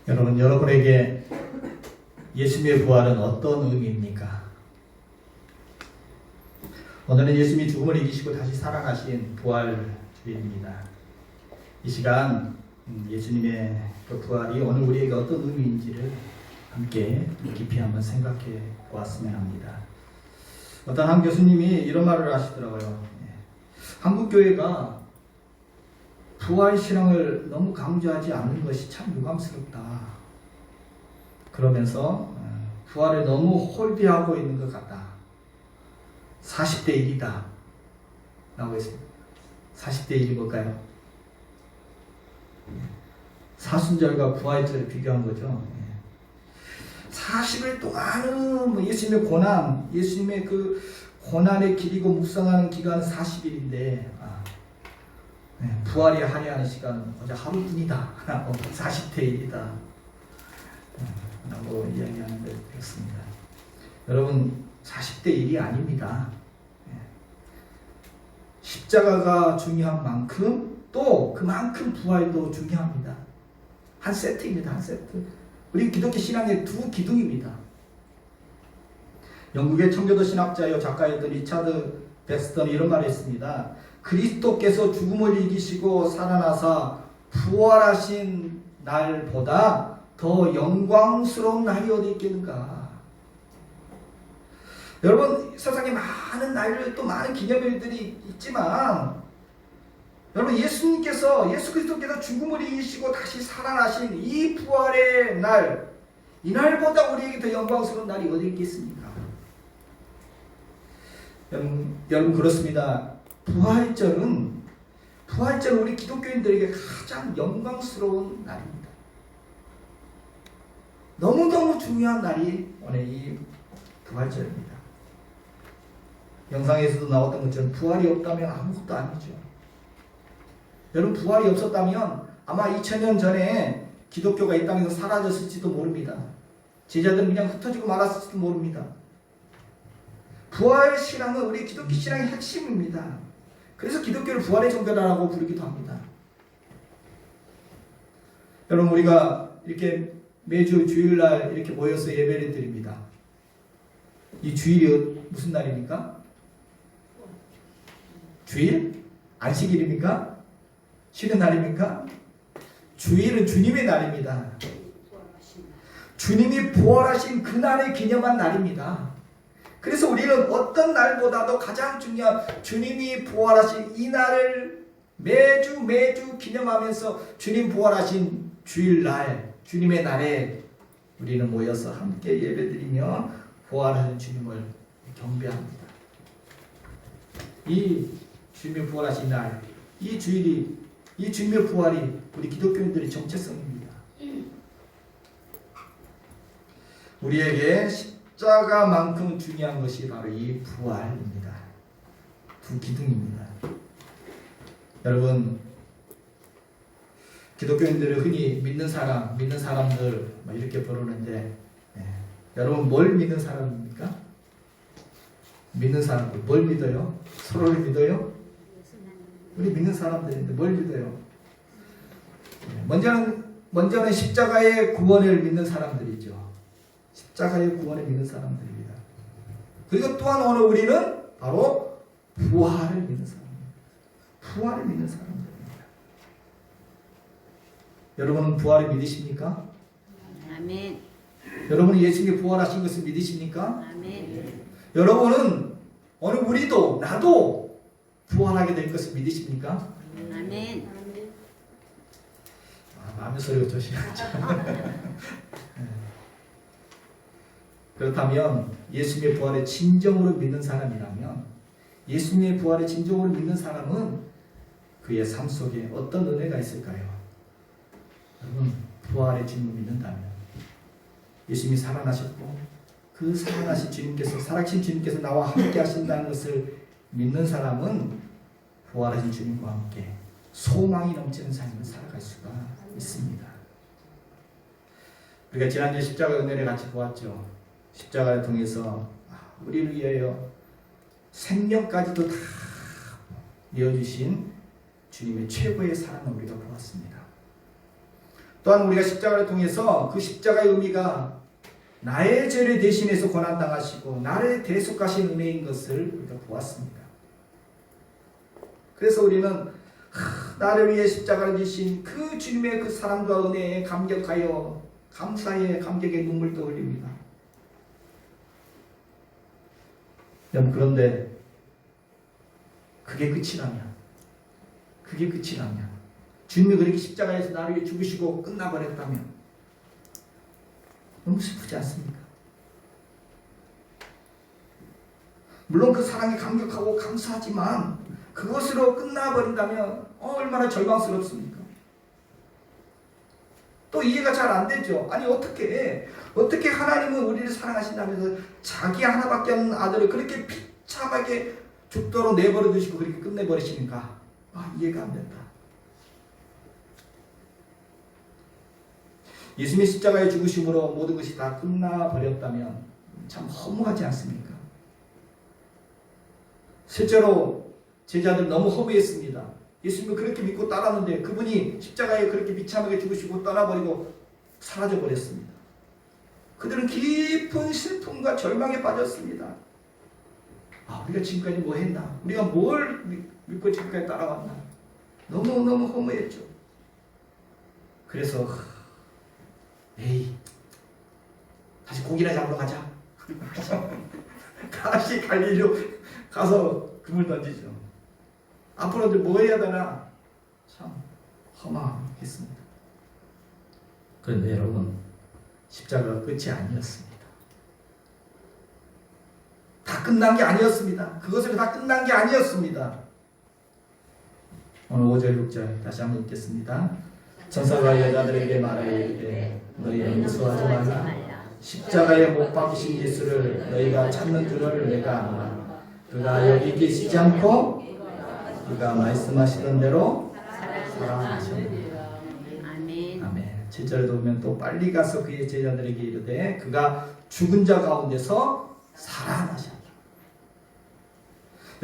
여러분, 여러분에게 예수님의 부활은 어떤 의미입니까? 오늘은 예수님이 죽음을 이기시고 다시 살아가신 부활주일입니다. 이 시간 예수님의 그 부활이 오늘 우리에게 어떤 의미인지를 함께 깊이 한번 생각해 보았으면 합니다. 어떤 한 교수님이 이런 말을 하시더라고요. 한국교회가 부활신앙을 너무 강조하지 않는 것이 참 유감스럽다. 그러면서 부활을 너무 홀비하고 있는 것 같다. 40대 1이다 라고 했습니다. 40대 1이 뭘까요? 사순절과 부활절을 비교한 거죠. 40일 동안은 예수님의 고난, 예수님의 그 고난의 길이고 묵상하는 기간은 40일인데 부활이 하려는 시간은 어제 하루뿐이다. 40대 1이다 라고 이야기하는 걸 들었습니다. 여러분, 40대 1이 아닙니다. 십자가가 중요한 만큼 또 그만큼 부활도 중요합니다. 한 세트입니다. 한 세트. 우리 기독교 신앙의 두 기둥입니다. 영국의 청교도 신학자요 작가였던 리차드 백스턴이 이런 말을 했습니다. 그리스도께서 죽음을 이기시고 살아나사 부활하신 날보다 더 영광스러운 날이 어디 있겠는가. 여러분, 세상에 많은 날들 또 많은 기념일들이 있지만 여러분, 예수 그리스도께서 죽음을 이기시고 다시 살아나신 이 부활의 날, 이 날보다 우리에게 더 영광스러운 날이 어디 있겠습니까? 여러분 그렇습니다. 부활절은 우리 기독교인들에게 가장 영광스러운 날입니다. 너무너무 중요한 날이 오늘 이 부활절입니다. 영상에서도 나왔던 것처럼 부활이 없다면 아무것도 아니죠. 여러분, 부활이 없었다면 아마 2000년 전에 기독교가 이 땅에서 사라졌을지도 모릅니다. 제자들은 그냥 흩어지고 말았을지도 모릅니다. 부활 신앙은 우리 기독교 신앙의 핵심입니다. 그래서 기독교를 부활의 종교라고 부르기도 합니다. 여러분, 우리가 이렇게 매주 주일날 이렇게 모여서 예배를 드립니다. 이 주일이 무슨 날입니까? 주일? 안식일입니까? 쉬는 날입니까? 주일은 주님의 날입니다. 주님이 부활하신 그날을 기념한 날입니다. 그래서 우리는 어떤 날보다도 가장 중요한 주님이 부활하신 이 날을 매주 기념하면서 주님 부활하신 주일날, 주님의 날에 우리는 모여서 함께 예배드리며 부활하신 주님을 경배합니다. 이 주님의 부활하신 날, 이 주일이, 이 주님의 부활이 우리 기독교인들의 정체성입니다. 우리에게 십자가만큼 중요한 것이 바로 이 부활입니다. 두 기둥입니다. 여러분, 기독교인들을 흔히 믿는 사람들 이렇게 부르는데 여러분, 뭘 믿는 사람입니까? 믿는 사람들 뭘 믿어요? 서로를 믿어요? 우리 믿는 사람들인데 뭘 믿어요? 먼저는 십자가의 구원을 믿는 사람들이죠. 십자가의 구원을 믿는 사람들입니다. 그리고 또한 오늘 우리는 바로 부활을 믿는 사람입니다. 부활을 믿는 사람들입니다. 여러분은 부활을 믿으십니까? 아멘. 여러분은 예수님이 부활하신 것을 믿으십니까? 아멘. 여러분은 오늘 우리도 나도 부활하게 될 것을 믿으십니까? 아멘. 마음의 소리가 조심하죠. 그렇다면 예수님의 부활을 진정으로 믿는 사람이라면, 예수님의 부활을 진정으로 믿는 사람은 그의 삶 속에 어떤 은혜가 있을까요? 여러분, 부활의 주님을 믿는다면, 예수님이 살아나셨고 그 살아나신 주님께서, 살아계신 주님께서 나와 함께 하신다는 것을 믿는 사람은 부활하신 주님과 함께 소망이 넘치는 삶을 살아갈 수가 있습니다. 우리가 지난주에 십자가 은혜를 같이 보았죠. 십자가를 통해서 우리를 위하여 생명까지도 다 내어주신 주님의 최고의 사랑을 우리가 보았습니다. 또한 우리가 십자가를 통해서 그 십자가의 의미가 나의 죄를 대신해서 고난당하시고 나를 대속하신 은혜인 것을 우리가 보았습니다. 그래서 우리는 나를 위해 십자가를 지신 그 주님의 그 사랑과 은혜에 감격하여 감사의 감격의 눈물도 흘립니다. 여러분, 그런데 그게 끝이라면 주님이 그렇게 십자가에서 나를 위해 죽으시고 끝나버렸다면 너무 슬프지 않습니까? 물론 그 사랑에 감격하고 감사하지만 그것으로 끝나버린다면 얼마나 절망스럽습니까? 또 이해가 잘 안 되죠. 아니 어떻게 하나님은 우리를 사랑하신다면서 자기 하나밖에 없는 아들을 그렇게 비참하게 죽도록 내버려 두시고 그렇게 끝내버리시는가? 이해가 안 된다. 예수님의 십자가의 죽으심으로 모든 것이 다 끝나버렸다면 참 허무하지 않습니까? 실제로 제자들 너무 허무했습니다. 예수님을 그렇게 믿고 따랐는데 그분이 십자가에 그렇게 비참하게 죽으시고 떠나버리고 사라져버렸습니다. 그들은 깊은 슬픔과 절망에 빠졌습니다. 우리가 지금까지 뭐 했나? 우리가 뭘 믿고 지금까지 따라왔나? 너무너무 허무했죠. 그래서 다시 고기나 잡으러 가자. 다시 갈릴리로 가서 금을 던지죠. 앞으로 이제 뭐 해야 되나? 참 허망했습니다. 그런데 여러분, 십자가가 끝이 아니었습니다. 다 끝난 게 아니었습니다. 그것으로 다 끝난 게 아니었습니다. 오늘 5절 6절 다시 한번 읽겠습니다. 천사가 여자들에게 말하여 이르되 너희는 무서워하지 말라. 십자가에 못 박히신 예수를 너희가 찾는 줄을 내가 아노라. 그가 여기 계시지 않고 그가 말씀하시던 대로 살아나셨느니라. 아멘. 7절도 보면 또 빨리 가서 그의 제자들에게 이르되 그가 죽은 자 가운데서 살아나셨다.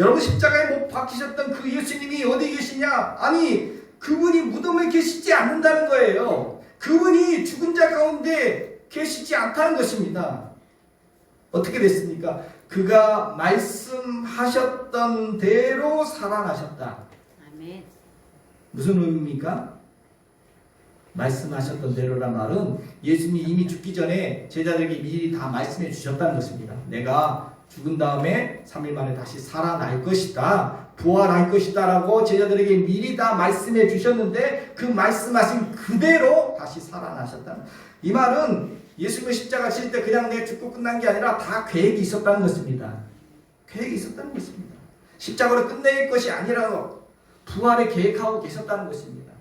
여러분, 십자가에 못 박히셨던 그 예수님이 어디 계시냐? 아니, 그분이 무덤에 계시지 않는다는 거예요. 그분이 죽은 자 가운데 계시지 않다는 것입니다. 어떻게 됐습니까? 그가 말씀하셨던 대로 살아나셨다. 아멘. 무슨 의미입니까? 말씀하셨던 대로란 말은 예수님이 이미 죽기 전에 제자들에게 미리 다 말씀해 주셨다는 것입니다. 내가 죽은 다음에 3일 만에 다시 살아날 것이다. 부활할 것이다 라고 제자들에게 미리 다 말씀해 주셨는데 그 말씀하신 그대로 다시 살아나셨다. 이 말은 예수님의 십자가 칠 때 그냥 내 죽고 끝난 게 아니라 다 계획이 있었다는 것입니다. 계획이 있었다는 것입니다. 십자가로 끝낼 것이 아니라 부활을 계획하고 계셨다는 것입니다.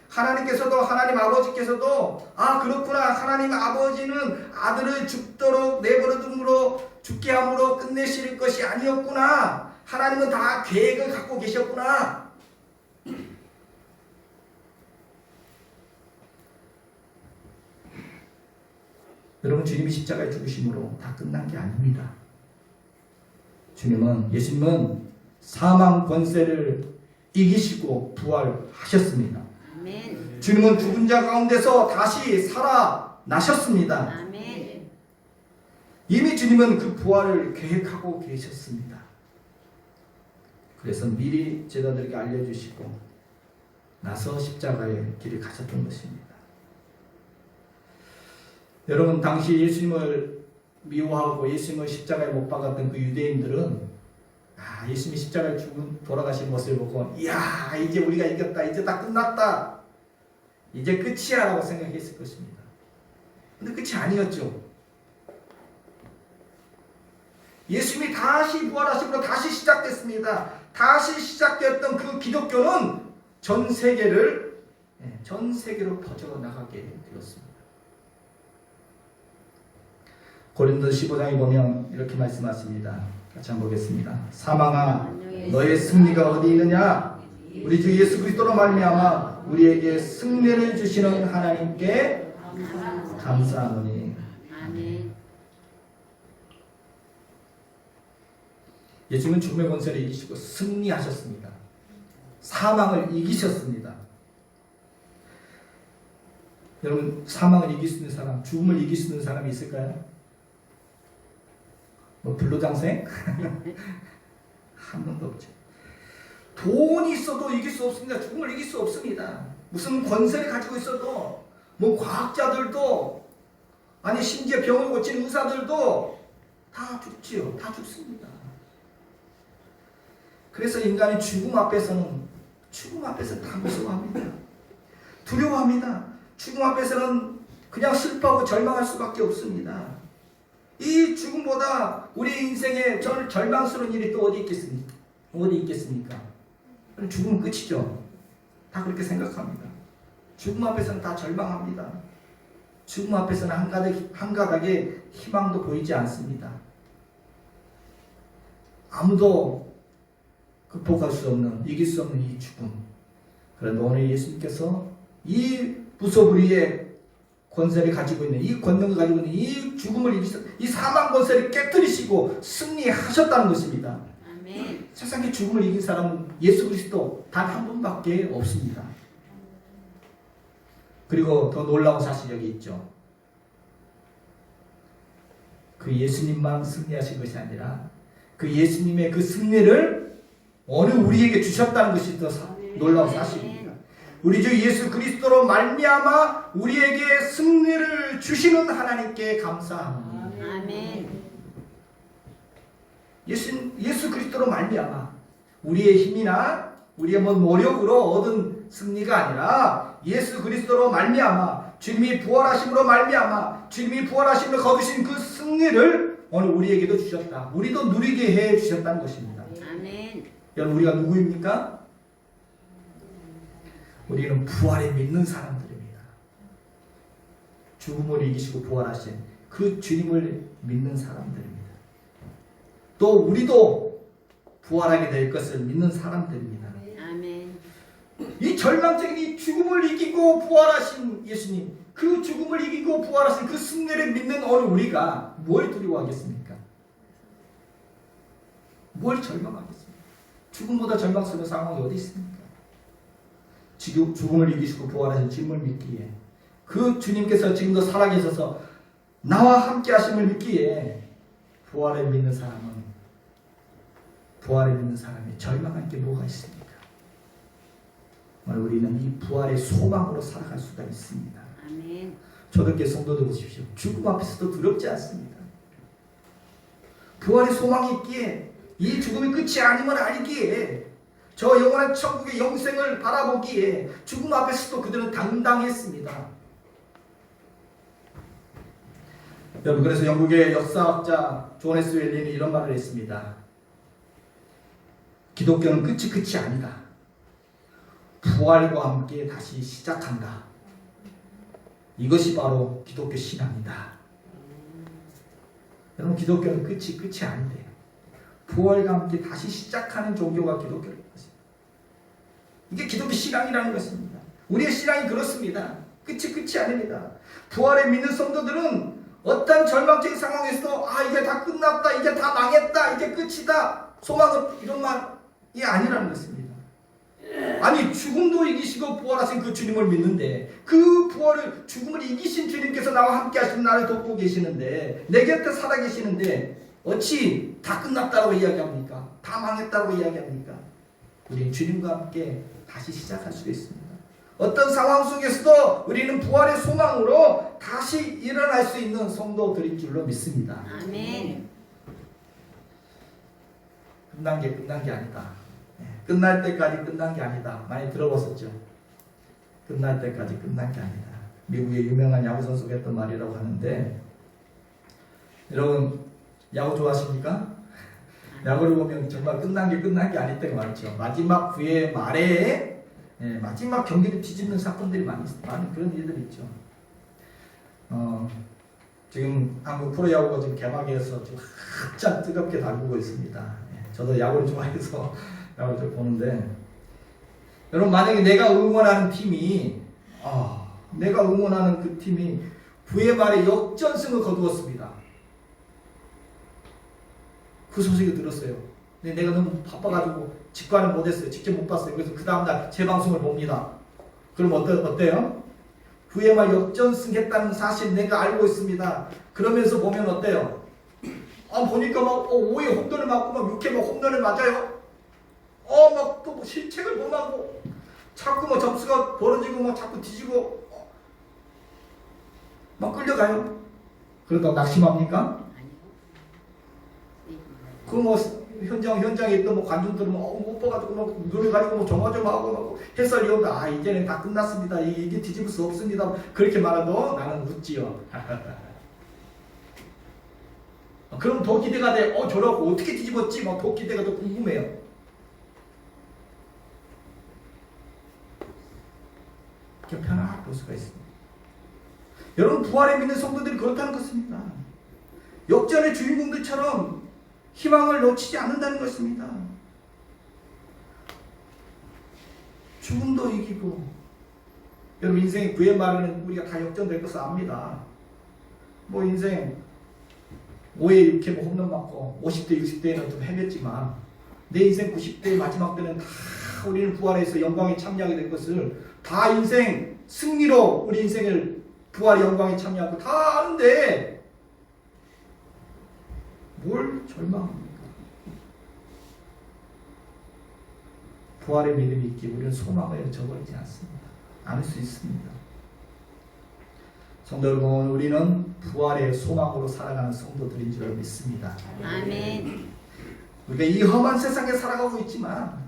하나님께서도, 하나님 아버지께서도 그렇구나, 하나님 아버지는 아들을 죽도록 내버려둠으로 죽게 함으로 끝내실 것이 아니었구나. 하나님은 다 계획을 갖고 계셨구나. 여러분, 주님이 십자가에 죽으심으로 다 끝난 게 아닙니다. 예수님은 사망 권세를 이기시고 부활하셨습니다. 아멘. 주님은 죽은 자 가운데서 다시 살아나셨습니다. 아멘. 이미 주님은 그 부활을 계획하고 계셨습니다. 그래서 미리 제자들에게 알려주시고 나서 십자가의 길을 가셨던 것입니다. 여러분, 당시 예수님을 미워하고 예수님을 십자가에 못 박았던 그 유대인들은 예수님이 십자가에 돌아가신 것을 보고 이야, 이제 우리가 이겼다, 이제 다 끝났다, 이제 끝이야 라고 생각했을 것입니다. 근데 끝이 아니었죠. 예수님이 다시 부활하심으로 다시 시작됐습니다. 다시 시작되었던 그 기독교는 전 세계로 퍼져나가게 되었습니다. 고린도 15장에 보면 이렇게 말씀하십니다. 같이 한번 보겠습니다. 사망아, 너의 승리가 어디 있느냐? 우리 주 예수 그리스도로 말미암아 우리에게 승리를 주시는 하나님께 감사하노니. 아멘. 예수님은 죽음의 권세를 이기시고 승리하셨습니다. 사망을 이기셨습니다. 여러분, 사망을 이길 수 있는 사람, 죽음을 이길 수 있는 사람이 있을까요? 뭐 불로장생? 한 명도 없죠. 돈이 있어도 이길 수 없습니다. 죽음을 이길 수 없습니다. 무슨 권세를 가지고 있어도, 뭐 과학자들도, 아니 심지어 병을 고치는 의사들도 다 죽지요. 다 죽습니다. 그래서 인간이 죽음 앞에서는 다 무서워합니다. 두려워합니다. 죽음 앞에서는 그냥 슬퍼하고 절망할 수밖에 없습니다. 이 죽음보다 우리 인생에 절망스러운 일이 또 어디 있겠습니까? 어디 있겠습니까? 죽음은 끝이죠. 다 그렇게 생각합니다. 죽음 앞에서는 다 절망합니다. 죽음 앞에서는 한 가닥의 희망도 보이지 않습니다. 아무도 극복할 수 없는, 이길 수 없는 이 죽음. 그런데 오늘 예수님께서 이 무소불위의 권세를 가지고 있는, 이 권능을 가지고 있는 이 죽음을 이기셔, 이 사망 권세를 깨뜨리시고 승리하셨다는 것입니다. 아멘. 세상에 죽음을 이긴 사람은 예수 그리스도 단 한 분밖에 없습니다. 그리고 더 놀라운 사실이 여기 있죠. 그 예수님만 승리하신 것이 아니라 그 예수님의 그 승리를 어느 우리에게 주셨다는 것이 더 놀라운 사실입니다. 우리 주 예수 그리스도로 말미암아 우리에게 승리를 주시는 하나님께 감사합니다. 아멘. 예수 그리스도로 말미암아 우리의 힘이나 우리의 뭐 노력으로 얻은 승리가 아니라 예수 그리스도로 말미암아 주님이 부활하심으로 말미암아 주님이 부활하심으로 거두신 그 승리를 오늘 우리에게도 주셨다. 우리도 누리게 해 주셨다는 것입니다. 아멘. 여러분, 우리가 누구입니까? 우리는 부활을 믿는 사람들입니다. 죽음을 이기시고 부활하신 그 주님을 믿는 사람들입니다. 또 우리도 부활하게 될 것을 믿는 사람들입니다. 아멘. 이 절망적인 이 죽음을 이기고 부활하신 예수님, 그 죽음을 이기고 부활하신 그 승리를 믿는 오늘 우리가 뭘 두려워하겠습니까? 뭘 절망하겠습니까? 죽음보다 절망스러운 상황이 어디 있습니까? 죽음을 이기시고 부활하신 주님을 믿기에, 그 주님께서 지금도 살아계셔서 나와 함께 하심을 믿기에 부활을 믿는 사람이 절망할 게 뭐가 있습니까? 우리는 이 부활의 소망으로 살아갈 수가 있습니다. 아멘. 초대교회 성도들 보십시오. 죽음 앞에서도 두렵지 않습니다. 부활의 소망이 있기에, 이 죽음이 끝이 아님을 알기에, 저 영원한 천국의 영생을 바라보기에 죽음 앞에서도 그들은 당당했습니다. 여러분, 그래서 영국의 역사학자 존 S 웰리는 이런 말을 했습니다. 기독교는 끝이 아니다. 부활과 함께 다시 시작한다. 이것이 바로 기독교 신앙이다. 여러분, 기독교는 끝이 아닌데 부활과 함께 다시 시작하는 종교가 기독교인 것입니다. 이게 기독교 신앙이라는 것입니다. 우리의 신앙이 그렇습니다. 끝이 아닙니다. 부활을 믿는 성도들은 어떤 절망적인 상황에서도 이제 다 끝났다, 이제 다 망했다, 이제 끝이다, 소망은 이런 말이 아니라는 것입니다. 아니, 죽음도 이기시고 부활하신 그 주님을 믿는데, 그 부활을, 죽음을 이기신 주님께서 나와 함께 하시는 나를 돕고 계시는데, 내 곁에 살아 계시는데 어찌 다 끝났다고 이야기합니까? 다 망했다고 이야기합니까? 우리는 주님과 함께 다시 시작할 수 있습니다. 어떤 상황 속에서도 우리는 부활의 소망으로 다시 일어날 수 있는 성도들인 줄로 믿습니다. 아멘. 끝난 게 아니다. 끝날 때까지 끝난 게 아니다. 많이 들어봤었죠. 끝날 때까지 끝난 게 아니다. 미국의 유명한 야구 선수가 했던 말이라고 하는데, 여러분 야구 좋아하십니까? 야구를 보면 정말 끝난 게 아닐 때가 많죠. 마지막 9회 말에 마지막 경기를 뒤집는 사건들이 많은 그런 일들이 있죠. 지금 한국 프로야구가 지금 개막해서 지금 한참 뜨겁게 달구고 있습니다. 저도 야구를 좋아해서 야구를 좀 보는데, 여러분, 만약에 내가 응원하는 그 팀이 9회 말에 역전승을 거두었습니다. 그 소식을 들었어요. 근데 내가 너무 바빠가지고 직관을 못했어요. 직접 못 봤어요. 그래서 그 다음날 재방송을 봅니다. 그럼 어때요? 후에만 역전승했다는 사실 내가 알고 있습니다. 그러면서 보면 어때요? 보니까 막 5회 홈런을 맞고 막 6회 막 홈런을 맞아요. 막 또 뭐 실책을 범하고 자꾸 뭐 점수가 벌어지고 막 자꾸 뒤지고 막 끌려가요. 그러다 낙심합니까? 그 뭐 현장에 있던 뭐 관중들은 못 봐가지고 막 눈을 가리고 뭐 조마조마하고 막 해설위원도 이제는 다 끝났습니다. 이게 뒤집을 수 없습니다. 그렇게 말해도 나는 웃지요. 그럼 더 기대가 돼. 저러고 어떻게 뒤집었지? 막 더 기대가 더 궁금해요. 이렇게 편안하게 볼 수가 있습니다. 여러분, 부활에 믿는 성도들이 그렇다는 것입니다. 역전의 주인공들처럼 희망을 놓치지 않는다는 것입니다. 죽음도 이기고, 여러분 인생의 구의 말에는 우리가 다 역전될 것을 압니다. 뭐 인생 5회 6회 뭐 홈런 맞고 50대 60대에는 좀 헤맸지만 내 인생 90대의 마지막 때는 다 우리는 부활해서 영광에 참여하게 될 것을 다 인생 승리로 우리 인생을 부활의 영광에 참여하고 다 아는데 뭘 절망합니까? 부활의 믿음이 있기에 우리는 소망을 저버리지 않습니다. 않을 수 있습니다. 성도 여러분, 우리는 부활의 소망으로 살아가는 성도들인 줄 믿습니다. 아멘. 우리가 이 험한 세상에 살아가고 있지만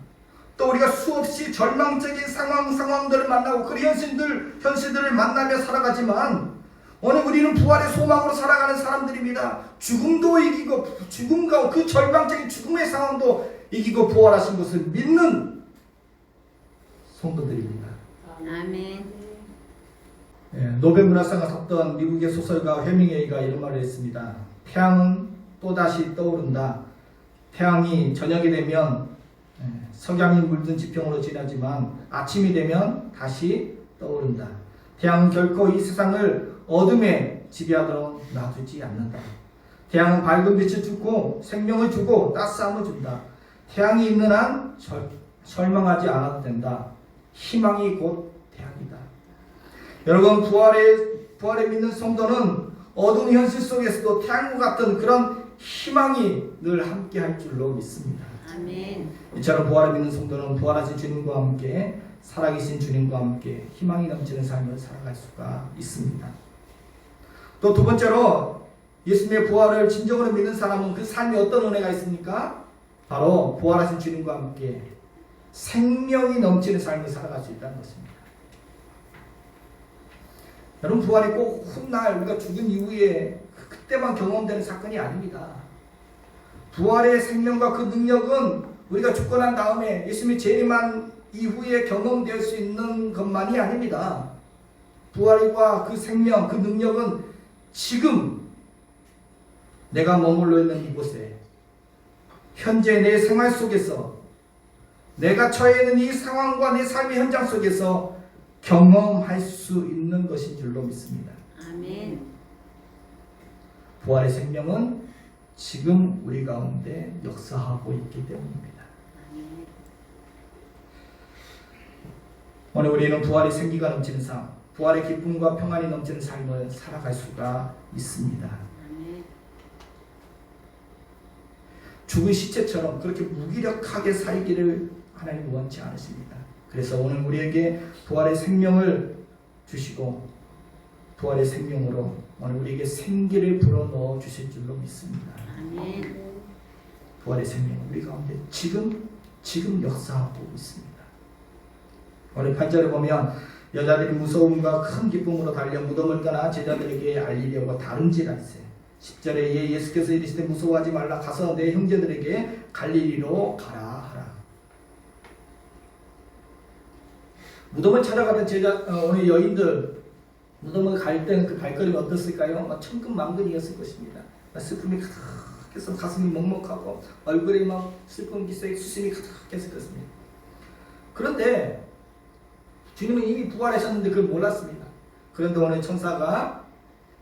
또 우리가 수없이 절망적인 상황들을 만나고 그 현실들을 만나며 살아가지만 오늘 우리는 부활의 소망으로 살아가는 사람들입니다. 죽음도 이기고 죽음과 그 절망적인 죽음의 상황도 이기고 부활하신 것을 믿는 성도들입니다. 아멘. 노벨 문학상을 탔던 미국의 소설가 해밍웨이가 이런 말을 했습니다. 태양은 또다시 떠오른다. 태양이 저녁이 되면 석양이 물든 지평으로 지나지만 아침이 되면 다시 떠오른다. 태양은 결코 이 세상을 어둠에 지배하도록 놔두지 않는다. 태양은 밝은 빛을 주고 생명을 주고 따스함을 준다. 태양이 있는 한 절망하지 않아도 된다. 희망이 곧 태양이다. 여러분, 부활에 믿는 성도는 어두운 현실 속에서도 태양과 같은 그런 희망이 늘 함께 할 줄로 믿습니다. 아멘. 이처럼 부활에 믿는 성도는 부활하신 주님과 함께 살아계신 주님과 함께 희망이 넘치는 삶을 살아갈 수가 있습니다. 또 두 번째로 예수님의 부활을 진정으로 믿는 사람은 그 삶에 어떤 은혜가 있습니까? 바로 부활하신 주님과 함께 생명이 넘치는 삶을 살아갈 수 있다는 것입니다. 여러분, 부활이 꼭 훗날 우리가 죽은 이후에 그때만 경험되는 사건이 아닙니다. 부활의 생명과 그 능력은 우리가 죽고 난 다음에 예수님이 재림한 이후에 경험될 수 있는 것만이 아닙니다. 부활과 그 생명, 그 능력은 지금 내가 머물러 있는 이곳에 현재 내 생활 속에서 내가 처해 있는 이 상황과 내 삶의 현장 속에서 경험할 수 있는 것인 줄로 믿습니다. 아멘. 부활의 생명은 지금 우리 가운데 역사하고 있기 때문입니다. 아멘. 오늘 우리는 부활의 생기가 넘치는 삶, 부활의 기쁨과 평안이 넘치는 삶을 살아갈 수가 있습니다. 아멘. 죽은 시체처럼 그렇게 무기력하게 살기를 하나님 원치 않으십니다. 그래서 오늘 우리에게 부활의 생명을 주시고 부활의 생명으로 오늘 우리에게 생기를 불어넣어 주실 줄로 믿습니다. 아멘. 부활의 생명 우리 가운데 지금 역사하고 있습니다. 오늘 8절에 보면 여자들이 무서움과 큰 기쁨으로 달려 무덤을 떠나 제자들에게 알리려고 다름질하세. 10절에 예수께서 이르시되 무서워하지 말라. 가서 내 형제들에게 갈릴리로 가라 하라. 무덤을 찾아가던 오늘 여인들 무덤을 갈 때는 그 발걸음이 어떻을까요? 천근만근이었을 것입니다. 슬픔이 가득해서 가슴이 먹먹하고 얼굴에 막 슬픈 기색에 수심이 가득했을 것입니다. 그런데 주님은 이미 부활하셨는데 그걸 몰랐습니다. 그런데 오늘 천사가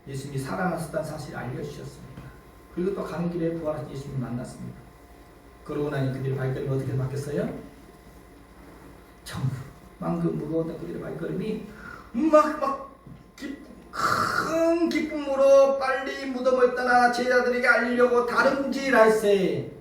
예수님이 살아나셨다는 사실을 알려주셨습니다. 그리고 또 가는 길에 부활하신 예수님을 만났습니다. 그러고 나니 그들의 발걸음이 어떻게 바뀌었어요? 천근만근 무거웠던 그들의 발걸음이 막 큰 기쁨으로 빨리 무덤을 떠나 제자들에게 알리려고 다름질할세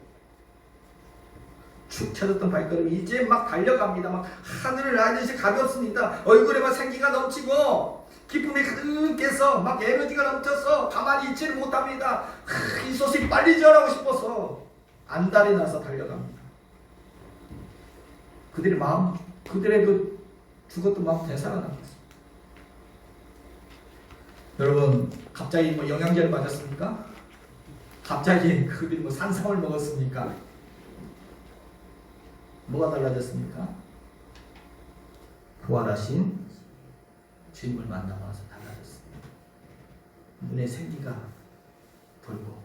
축 처졌던 발걸음이 이제 막 달려갑니다. 막 하늘을 날듯이 가볍습니다. 얼굴에 막 생기가 넘치고 기쁨이 가득해서 막 에너지가 넘쳐서 가만히 있지를 못합니다. 이 소식 빨리 전하고 싶어서 안달이 나서 달려갑니다. 그들의 마음, 그들의 그 죽었던 마음 되살아났습니다. 여러분, 갑자기 뭐 영양제를 맞았습니까? 갑자기 그들이 뭐 산삼을 먹었습니까? 뭐가 달라졌습니까? 부활하신 주님을 만나고 나서 달라졌습니다. 눈에 생기가 돌고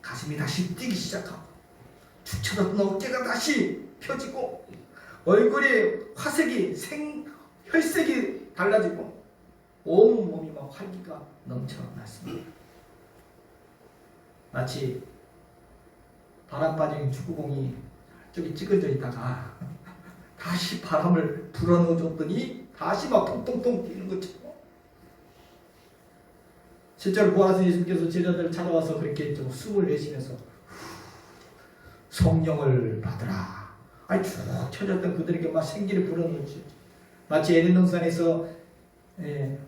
가슴이 다시 뛰기 시작하고 축 처졌던 어깨가 다시 펴지고 얼굴에 화색이 혈색이 달라지고 온 몸이 막 활기가 넘쳐났습니다. 마치 바람 빠진 축구공이 저기 찌그러져 있다가 다시 바람을 불어넣어줬더니 다시 막 통통통 뛰는 것처럼 실제로 부활하신 예수님께서 제자들을 찾아와서 그렇게 좀 숨을 내쉬면서 성령을 받으라. 아니 쭉 쳐졌던 그들에게 막 생기를 불어넣었지. 마치 에덴 동산에서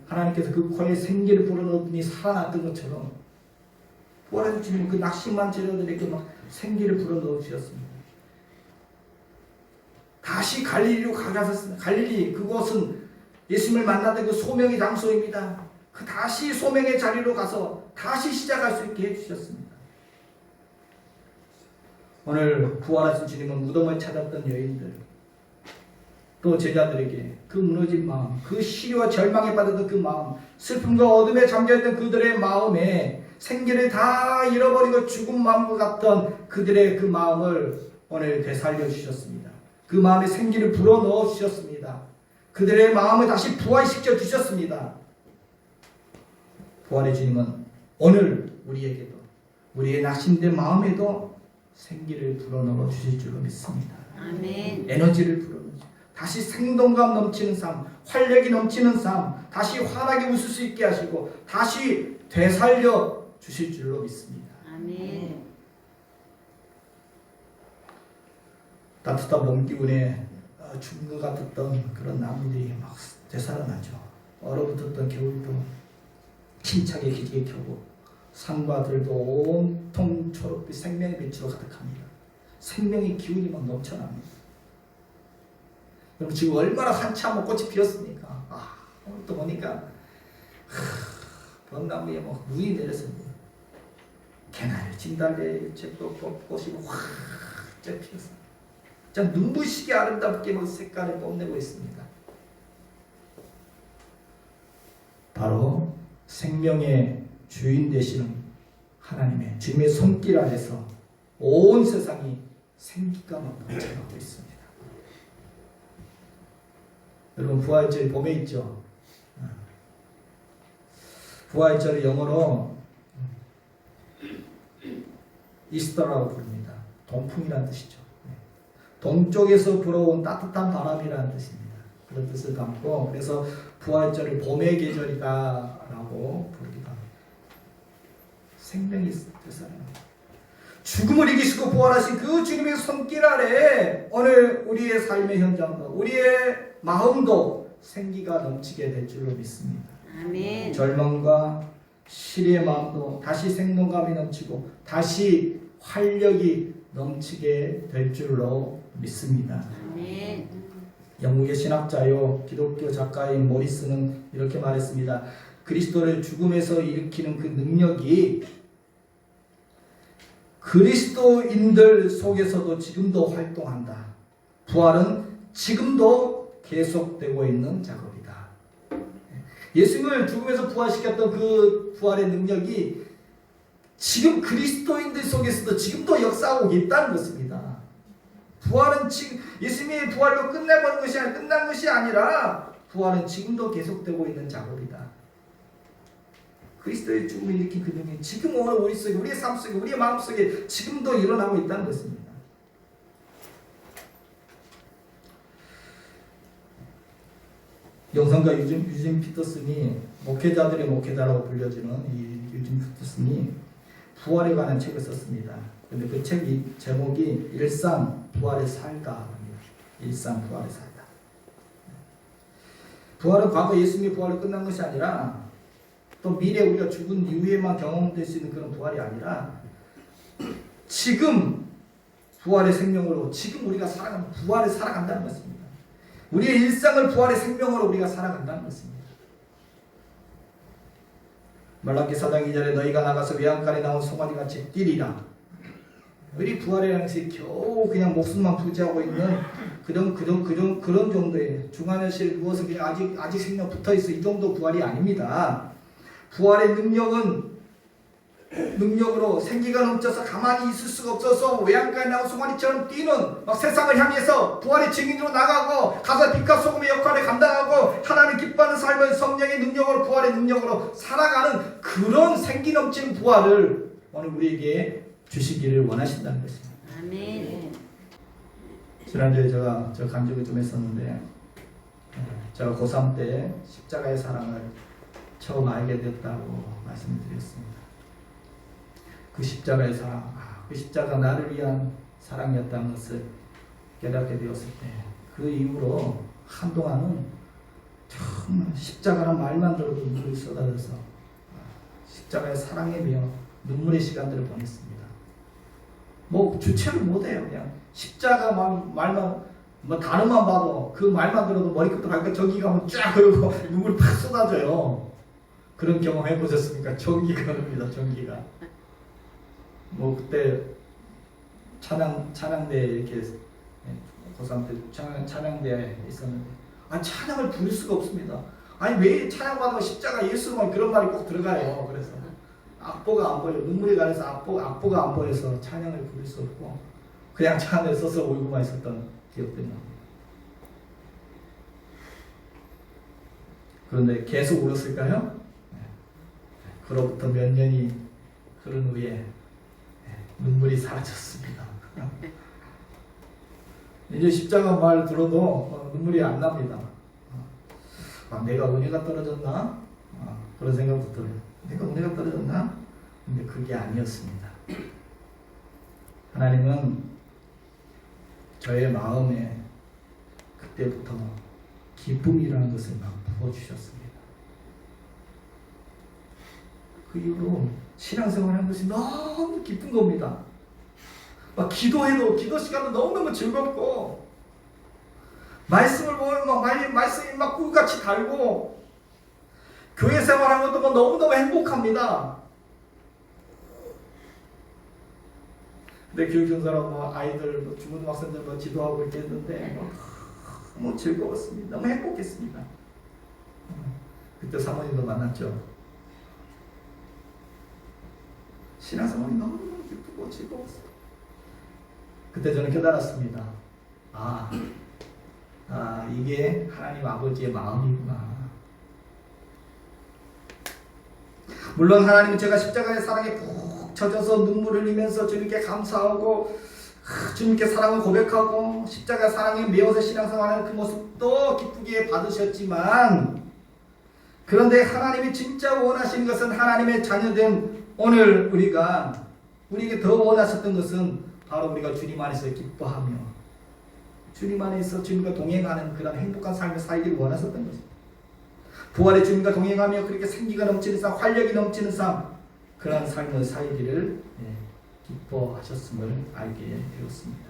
하나님께서 그 코에 생기를 불어넣더니 살아났던 것처럼 부활하신 주님은 그 낙심한 제자들에게 막 생기를 불어넣어 주셨습니다. 다시 갈릴리로 가셨습니다. 갈릴리 그곳은 예수님을 만났던 그 소명의 장소입니다. 그 다시 소명의 자리로 가서 다시 시작할 수 있게 해주셨습니다. 오늘 부활하신 주님은 무덤을 찾았던 여인들 또 제자들에게 그 무너진 마음, 그 시리와 절망에 빠졌던 그 마음, 슬픔과 어둠에 잠겨있던 그들의 마음에 생기를 다 잃어버리고 죽은 마음과 같던 그들의 그 마음을 오늘 되살려 주셨습니다. 그 마음에 생기를 불어넣어 주셨습니다. 그들의 마음을 다시 부활시켜 주셨습니다. 부활의 주님은 오늘 우리에게도 우리의 낙심된 마음에도 생기를 불어넣어 주실 줄로 믿습니다. 아멘. 에너지를 불어넣어 다시 생동감 넘치는 삶, 활력이 넘치는 삶, 다시 환하게 웃을 수 있게 하시고 다시 되살려 주실 줄로 믿습니다. 아멘. 따뜻한 봄 기운에 죽은 것 같았던 그런 나무들이 막 되살아나죠. 얼어붙었던 겨울도 힘차게 기지개 켜고 산과 들도 온통 초록빛 생명의 빛으로 가득합니다. 생명의 기운이 막 넘쳐납니다. 여러분 지금 얼마나 한참 꽃이 피었습니까? 오늘 또 보니까 벚나무에 막 눈이 내렸습니다. 개나리, 진달래 책도 꽃이 확 피었습니다. 참 눈부시게 아름답게 막 색깔을 뽐내고 있습니다. 바로 생명의 주인 되시는 하나님의 주님의 손길 아래서 온 세상이 생기가 넘쳐나고 있습니다. 여러분 부활절 봄에 있죠. 부활절을 영어로 이스터라고 부릅니다. 동풍이라는 뜻이죠. 동쪽에서 불어온 따뜻한 바람이라는 뜻입니다. 그런 뜻을 담고 그래서 부활절을 봄의 계절이다라고 부르기도 합니다. 생명이 되살아납니다. 죽음을 이기시고 부활하신 그 주님의 손길 아래 오늘 우리의 삶의 현장과 우리의 마음도 생기가 넘치게 될 줄로 믿습니다. 아멘. 절망과 시리의 마음도 다시 생동감이 넘치고 다시 활력이 넘치게 될 줄로 믿습니다. 아멘. 영국의 신학자요 기독교 작가인 모리스는 이렇게 말했습니다. 그리스도를 죽음에서 일으키는 그 능력이 그리스도인들 속에서도 지금도 활동한다. 부활은 지금도 계속되고 있는 작업이다. 예수님을 죽음에서 부활시켰던 그 부활의 능력이 지금 그리스도인들 속에서도 지금도 역사하고 있다는 것입니다. 부활은 지금 예수님의 부활로 끝난 것이 아니라 부활은 지금도 계속되고 있는 작업이다. 그리스도의 죽음을 일으킨 그 능력이 지금 오늘 우리 속에, 우리의 삶 속에, 우리의 마음 속에 지금도 일어나고 있다는 것입니다. 영성가 유진 피터슨이 목회자들의 목회자라고 불려지는 이 유진 후트슨이 부활에 관한 책을 썼습니다. 근데 그 책이 제목이 일상 부활에 살다. 일상 부활에 살다. 부활은 과거 예수님의 부활로 끝난 것이 아니라 또 미래 우리가 죽은 이후에만 경험될 수 있는 그런 부활이 아니라 지금 부활의 생명으로 지금 우리가 살아가는 부활에 살아간다는 것입니다. 우리의 일상을 부활의 생명으로 우리가 살아간다는 것입니다. 말라기 4장 2절에 너희가 나가서 외양간에 나온 송아지같이 뛰리라. 우리 부활이라는 것이 겨우 그냥 목숨만 부지하고 있는 그런 정도의 중환자실에 누워서 그냥 아직 생명 붙어있어 이 정도 부활이 아닙니다. 부활의 능력으로 생기가 넘쳐서 가만히 있을 수가 없어서 외양간에 나온 송아지처럼 뛰는 막 세상을 향해서 부활의 증인으로 나가고 가서 빛과 소금의 역할을 감당하고 하나님 기뻐하는 삶을 성령의 능력으로 부활의 능력으로 살아가는 그런 생기 넘치는 부활을 오늘 우리에게 주시기를 원하신다는 것입니다. 아멘. 지난주에 제가 간증을 좀 했었는데 제가 고3 때 십자가의 사랑을 처음 알게 됐다고 말씀을 드렸습니다. 그 십자가의 사랑, 그 십자가 나를 위한 사랑이었다는 것을 깨닫게 되었을 때 그 이후로 한동안은 정말 십자가란 말만 들어도 눈물이 쏟아져서 십자가의 사랑에 매여 눈물의 시간들을 보냈습니다. 뭐 주체를 못해요. 그냥 십자가 말만 뭐 단어만 봐도 그 말만 들어도 머리끝부터 발끝 저기 가면 쫙 흐르고 눈물이 팍 쏟아져요. 그런 경험 해보셨습니까? 전기가 흐릅니다. 전기가. 뭐 그때 찬양대에 이렇게 고3 때 찬양대에 있었는데 찬양을 부를 수가 없습니다. 아니 왜 찬양받으면 십자가 예수만 그런 말이 꼭 들어가요. 그래서 악보가 안 보여. 눈물이 가려서 악보가 안 보여서 찬양을 부를 수 없고 그냥 차 안에 서서 울고만 있었던 기억들이 납니다. 그런데 계속 울었을까요? 그로부터 몇 년이 흐른 후에 눈물이 사라졌습니다. 이제 십자가 말 들어도 눈물이 안 납니다. 내가 은혜가 떨어졌나? 그런 생각도 들어요. 내가 은혜가 떨어졌나? 근데 그게 아니었습니다. 하나님은 저의 마음에 그때부터 기쁨이라는 것을 막 부어주셨습니다. 그 이후로 신앙생활하는 것이 너무 기쁜 겁니다. 막 기도해도 기도 시간도 너무너무 즐겁고 말씀을 보면 막 말씀이 막 꿀같이 달고 교회 생활하는 것도 너무너무 행복합니다. 근데 교육전사라고 뭐 아이들 중고등학생들 뭐 지도하고 이렇게 했는데 너무 즐거웠습니다. 너무 행복했습니다. 그때 사모님도 만났죠. 신앙생활이 너무너무 기쁘고 즐거웠어요. 그때 저는 깨달았습니다. 이게 하나님 아버지의 마음이구나. 물론 하나님은 제가 십자가의 사랑에 푹 젖어서 눈물을 흘리면서 주님께 감사하고 주님께 사랑을 고백하고 십자가 사랑에 매어서 신앙생활하는 그 모습도 기쁘게 받으셨지만 그런데 하나님이 진짜 원하시는 것은 하나님의 자녀된 오늘 우리에게 더 원하셨던 것은 바로 우리가 주님 안에서 기뻐하며 주님 안에서 주님과 동행하는 그런 행복한 삶을 살기를 원하셨던 것입니다. 부활의 주님과 동행하며 그렇게 생기가 넘치는 삶, 활력이 넘치는 삶, 그러한 삶을 살기를 기뻐하셨음을 알게 되었습니다.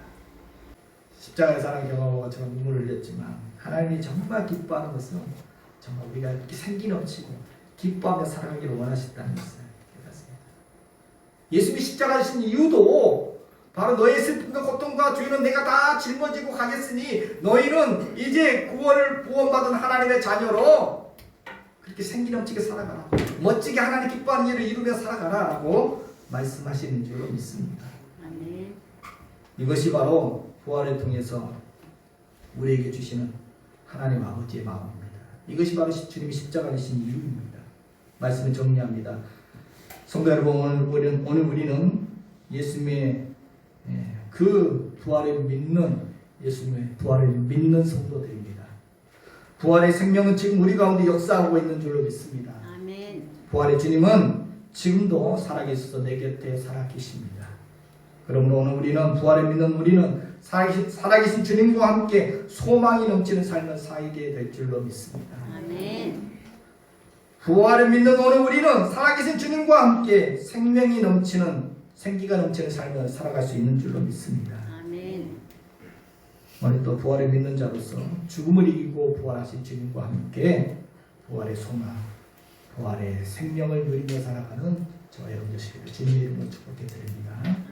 십자가의 사랑을 경험하고 저는 눈물을 흘렸지만 하나님이 정말 기뻐하는 것은 정말 우리가 이렇게 생기 넘치고 기뻐하며 살아가기를 원하셨다는 것을 깨닫습니다. 예수님이 십자가 지신 이유도 바로 너의 슬픔과 고통과 죄는 내가 다 짊어지고 가겠으니 너희는 이제 구원받은 하나님의 자녀로 그렇게 생기 넘치게 살아가라. 멋지게 하나님 기뻐하는 일을 이루며 살아가라 라고 말씀하시는 줄 믿습니다. 아멘. 이것이 바로 부활을 통해서 우리에게 주시는 하나님 아버지의 마음입니다. 이것이 바로 주님이 십자가를 지신 이유입니다. 말씀을 정리합니다. 성도 여러분, 오늘 우리는 예수님의 그 부활을 믿는 예수님의 부활을 믿는 성도들입니다. 부활의 생명은 지금 우리 가운데 역사하고 있는 줄로 믿습니다. 부활의 주님은 지금도 살아계셔서 내 곁에 살아계십니다. 그러므로 오늘 우리는 부활을 믿는 우리는 살아계신 주님과 함께 소망이 넘치는 삶을 살게 될 줄로 믿습니다. 아멘. 부활을 믿는 오늘 우리는 살아계신 주님과 함께 생명이 넘치는 생기가 넘치는 삶을 살아갈 수 있는 줄로 믿습니다. 아멘. 오늘 또 부활을 믿는 자로서 죽음을 이기고 부활하신 주님과 함께 부활의 소망, 부활의 생명을 누리며 살아가는 저와 여러분 되시기를 주님의 이름으로 축복해 드립니다.